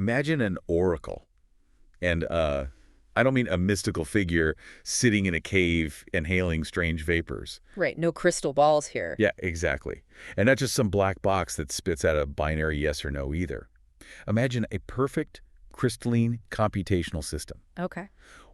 Imagine an oracle. And I don't mean a mystical figure sitting in a cave inhaling strange vapors. Right, no crystal balls here. Yeah, exactly. And not just some black box that spits out a binary yes or no either. Imagine a perfect, crystalline computational system. Okay.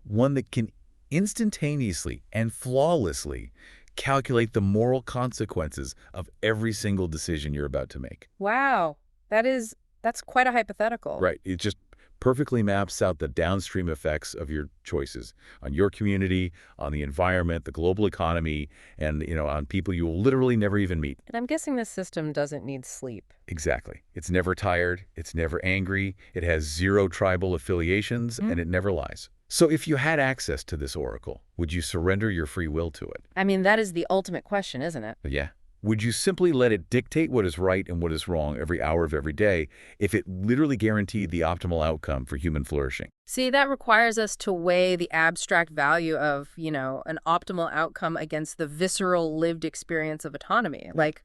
One that can instantaneously and flawlessly calculate the moral consequences of every single decision you're about to make. Wow, that's quite a hypothetical. Right. It just perfectly maps out the downstream effects of your choices on your community, on the environment, the global economy, and, on people you will literally never even meet. And I'm guessing this system doesn't need sleep. Exactly. It's never tired. It's never angry. It has zero tribal affiliations, and it never lies. So if you had access to this oracle, would you surrender your free will to it? I mean, that is the ultimate question, isn't it? Yeah. Would you simply let it dictate what is right and what is wrong every hour of every day if it literally guaranteed the optimal outcome for human flourishing? See, that requires us to weigh the abstract value of, an optimal outcome against the visceral lived experience of autonomy. Like,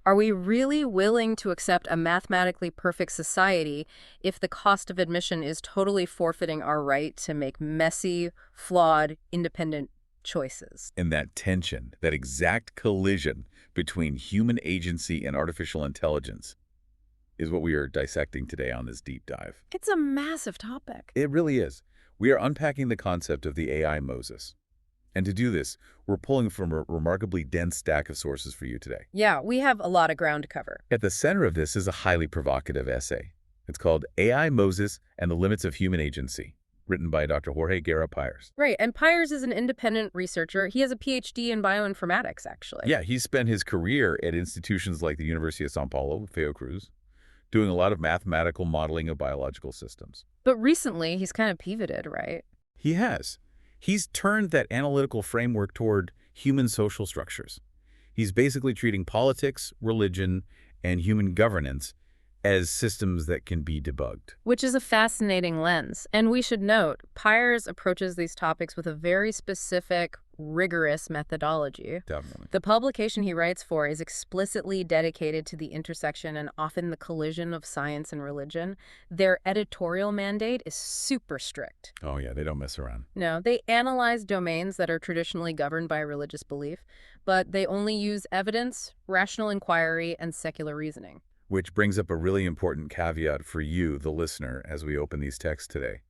are we really willing to accept a mathematically perfect society if the cost of admission is totally forfeiting our right to make messy, flawed, independent choices? And that tension, that exact collision between human agency and artificial intelligence is what we are dissecting today on this deep dive. It's a massive topic. It really is. We are unpacking the concept of the AI Moses. And to do this, we're pulling from a remarkably dense stack of sources for you today. Yeah, we have a lot of ground to cover. At the center of this is a highly provocative essay. It's called AI Moses and the Limits of Human Agency, written by Dr. Jorge Pires. Right, and Pires is an independent researcher. He has a PhD in bioinformatics, actually. Yeah, he's spent his career at institutions like the University of São Paulo, Fiocruz, doing a lot of mathematical modeling of biological systems. But recently, he's kind of pivoted, right? He has. He's turned that analytical framework toward human social structures. He's basically treating politics, religion, and human governance as systems that can be debugged. Which is a fascinating lens. And we should note, Pires approaches these topics with a very specific, rigorous methodology. Definitely. The publication he writes for is explicitly dedicated to the intersection and often the collision of science and religion. Their editorial mandate is super strict. Oh, yeah, they don't mess around. No, they analyze domains that are traditionally governed by religious belief, but they only use evidence, rational inquiry, and secular reasoning. Which brings up a really important caveat for you, the listener, as we open these texts today.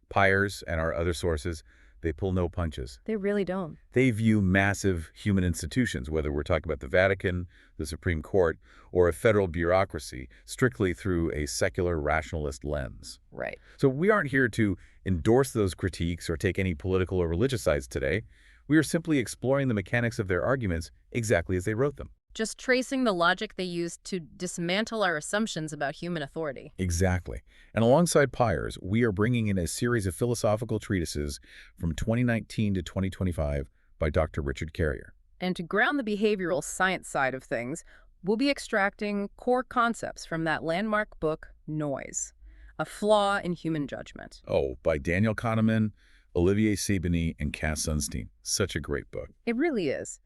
Pires and our other sources, they pull no punches. They really don't. They view massive human institutions, whether we're talking about the Vatican, the Supreme Court, or a federal bureaucracy, strictly through a secular rationalist lens. Right. So we aren't here to endorse those critiques or take any political or religious sides today. We are simply exploring the mechanics of their arguments exactly as they wrote them. Just tracing the logic they used to dismantle our assumptions about human authority. Exactly. And alongside Pires, we are bringing in a series of philosophical treatises from 2019 to 2025 by Dr. Richard Carrier. And to ground the behavioral science side of things, we'll be extracting core concepts from that landmark book, Noise, A Flaw in Human Judgment. Oh, by Daniel Kahneman, Olivier Sibony, and Cass Sunstein. Such a great book. It really is.